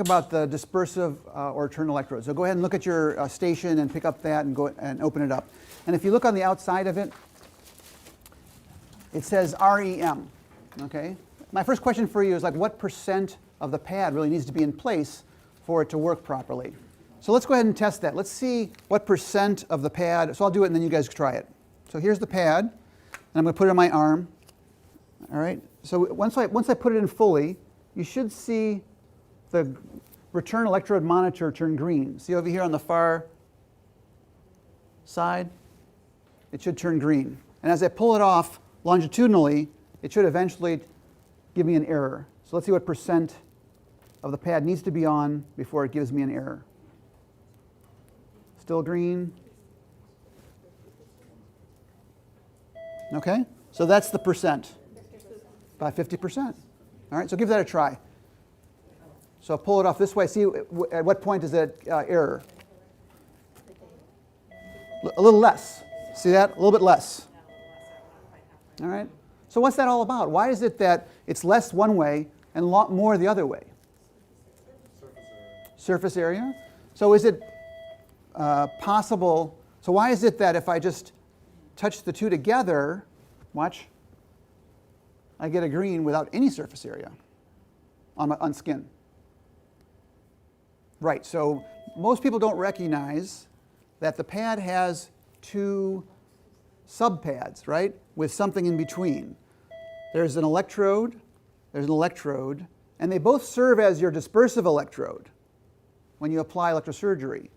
About the dispersive or return electrode. So go ahead and look at your station and pick up that and go and open it up. And if you look on the outside of it, it says REM. Okay. My first question for you is like, what percent of the pad really needs to be in place for it to work properly? So let's go ahead and test that. Let's see what percent of the pad. So I'll do it and then you guys try it. So here's the pad, and I'm going to put it on my arm. All right. So once I put it in fully, you should see the return electrode monitor turn green. See over here on the far side? It should turn green. And as I pull it off longitudinally, it should eventually give me an error. So let's see what percent of the pad needs to be on before it gives me an error. Still green. Okay, so that's the percent. About 50%. All right, so give that a try. So pull it off this way. See at what point is that error? A little less. See that? A little bit less. All right. So what's that all about? Why is it that it's less one way and a lot more the other way? Surface area. So is it possible? So why is it that if I just touch the two together, watch, I get a green without any surface area on skin? Right, so most people don't recognize that the pad has two subpads, right, with something in between. There's an electrode, and they both serve as your dispersive electrode when you apply electrosurgery.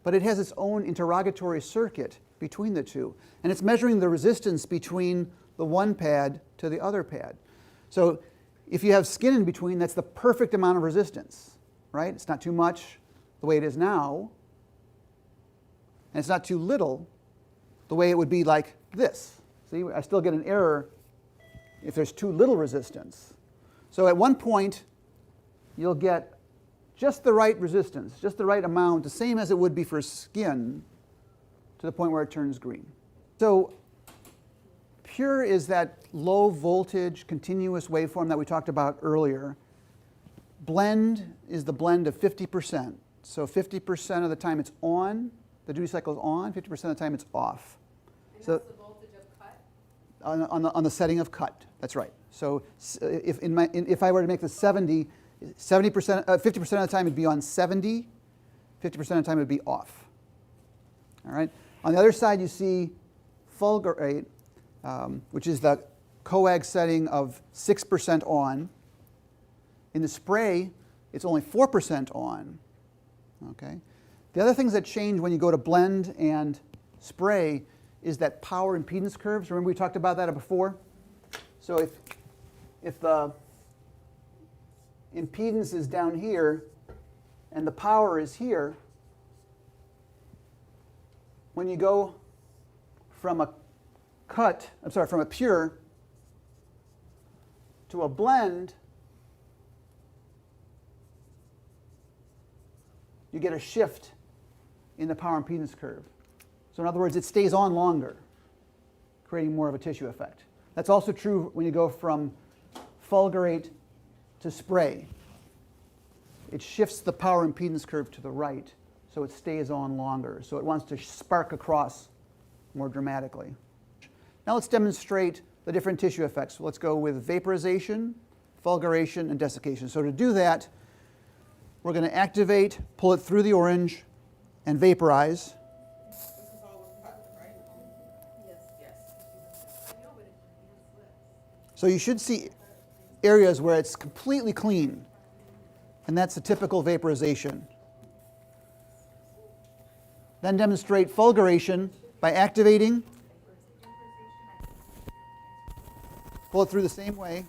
But it has its own interrogatory circuit between the two, and it's measuring the resistance between the one pad to the other pad. So if you have skin in between, that's the perfect amount of resistance. Right? It's not too much the way it is now, and it's not too little the way it would be like this. See, I still get an error if there's too little resistance. So at one point, you'll get just the right resistance, just the right amount, the same as it would be for skin, to the point where it turns green. So pure is that low voltage continuous waveform that we talked about earlier. Blend is the blend of 50%. So 50% of the time it's on, the duty cycle is on, 50% of the time it's off. And so that's the voltage of cut? On the setting of cut, that's right. So if I were to make the 50% of the time it'd be on 70, 50% of the time it'd be off. All right. On the other side you see fulgurate, which is the coag setting of 6% on. In the spray, it's only 4% on. Okay. The other things that change when you go to blend and spray is that power impedance curves. Remember we talked about that before? So if the impedance is down here and the power is here, when you go from a pure to a blend, you get a shift in the power impedance curve. So in other words, it stays on longer, creating more of a tissue effect. That's also true when you go from fulgurate to spray. It shifts the power impedance curve to the right, so it stays on longer. So it wants to spark across more dramatically. Now let's demonstrate the different tissue effects. So let's go with vaporization, fulguration, and desiccation. So to do that, we're going to activate, pull it through the orange, and vaporize. This is all with cut, right? Yes. I know, but it slips. So you should see areas where it's completely clean, and that's the typical vaporization. Then demonstrate fulguration by activating, pull it through the same way.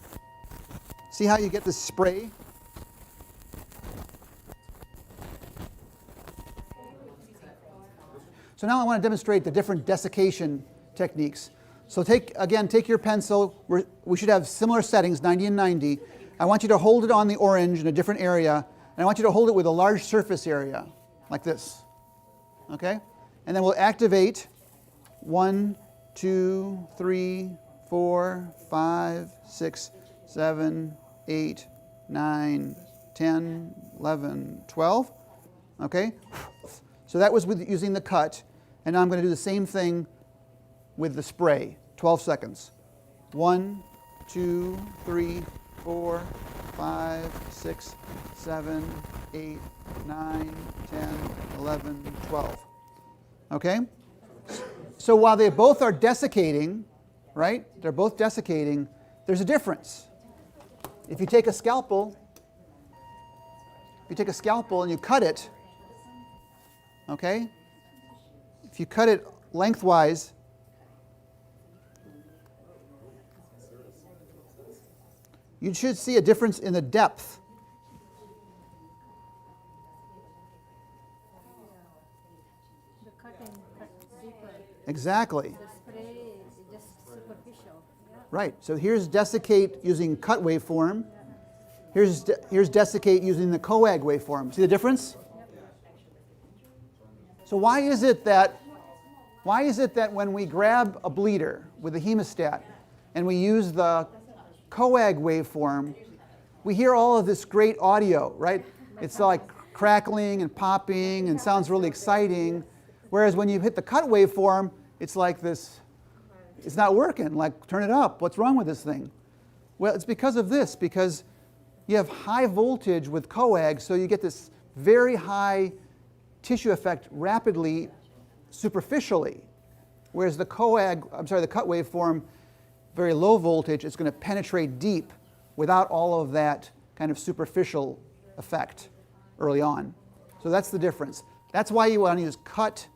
See how you get this spray? So now I want to demonstrate the different desiccation techniques. So take your pencil. We should have similar settings, 90 and 90. I want you to hold it on the orange in a different area, and I want you to hold it with a large surface area, like this. Okay? And then we'll activate 1, 2, 3, 4, 5, 6, 7, 8, 9, 10, 11, 12. Okay? So that was with using the cut. And now I'm going to do the same thing with the spray. 12 seconds. 1, 2, 3, 4, 5, 6, 7, 8, 9, 10, 11, 12. Okay? So while they both are desiccating, right? They're both desiccating, there's a difference. If you take a scalpel, and you cut it, okay? If you cut it lengthwise, you should see a difference in the depth. The cutting cut deeper. Exactly. The spray is just superficial. Yeah. Right. So here's desiccate using cut waveform. Here's desiccate using the coag waveform. See the difference? So why is it that when we grab a bleeder with a hemostat and we use the coag waveform, we hear all of this great audio, right? It's like crackling and popping and sounds really exciting. Whereas when you hit the cut waveform, it's like this, it's not working, like turn it up, what's wrong with this thing? Well, it's because of this, because you have high voltage with coag, so you get this very high tissue effect rapidly, superficially. Whereas the cut waveform, very low voltage, it's going to penetrate deep without all of that kind of superficial effect early on. So that's the difference. That's why you want to use cut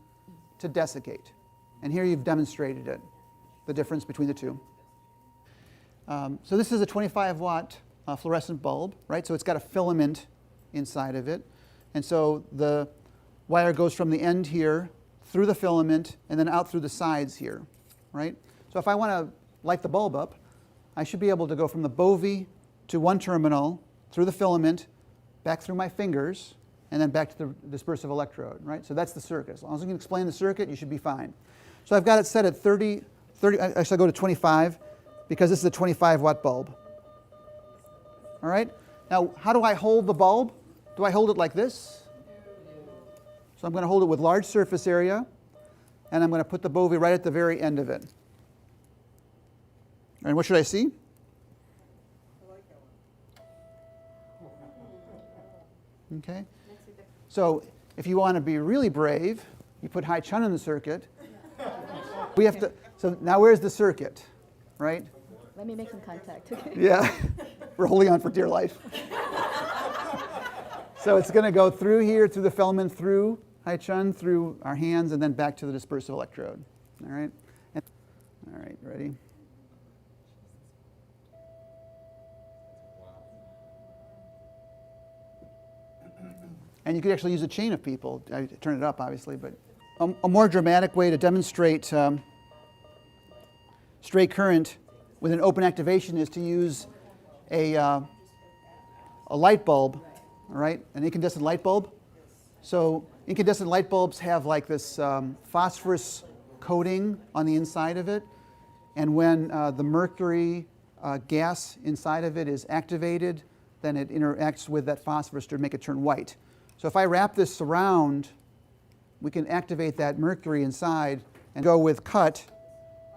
to desiccate. And here you've demonstrated it, the difference between the two. So this is a 25-watt fluorescent bulb, right? So it's got a filament inside of it. And so the wire goes from the end here through the filament and then out through the sides here, right? So if I want to light the bulb up, I should be able to go from the bovie to one terminal, through the filament, back through my fingers, and then back to the dispersive electrode, right? So that's the circuit. As long as you can explain the circuit, you should be fine. So I've got it set at 30, actually I'll go to 25, because this is a 25-watt bulb. All right? Now, how do I hold the bulb? Do I hold it like this? So I'm going to hold it with large surface area, and I'm going to put the bovie right at the very end of it. And what should I see? Okay. So if you want to be really brave, you put high chun in the circuit. We have to. So now where's the circuit, right? Let me make some contact. Yeah, we're holding on for dear life. So it's going to go through here, through the filament, through high chun, through our hands, and then back to the dispersive electrode. All right. All right. Ready? And you could actually use a chain of people. I turn it up, obviously, but a more dramatic way to demonstrate straight current with an open activation is to use a light bulb, all right, an incandescent light bulb. So incandescent light bulbs have like this phosphorus coating on the inside of it, and when the mercury gas inside of it is activated, then it interacts with that phosphorus to make it turn white. So if I wrap this around, we can activate that mercury inside and go with cut.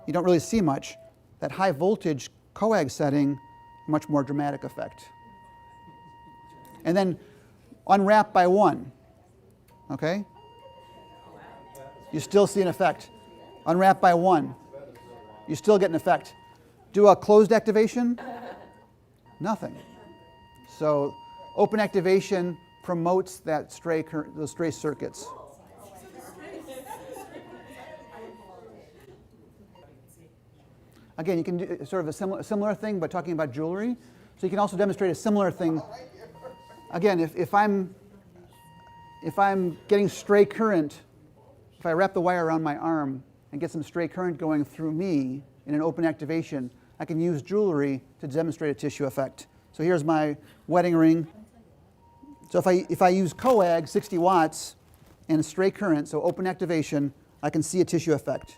You don't really see much. That high voltage coag setting, much more dramatic effect. And then unwrap by one, okay? You still see an effect. Unwrap by one, you still get an effect. Do a closed activation, nothing. So open activation promotes that those stray circuits. Again, you can do sort of a similar thing, but talking about jewelry. So you can also demonstrate a similar thing. Again, if I'm getting stray current, if I wrap the wire around my arm and get some stray current going through me in an open activation, I can use jewelry to demonstrate a tissue effect. So here's my wedding ring. So if I use coag, 60 watts, and a stray current, so open activation, I can see a tissue effect.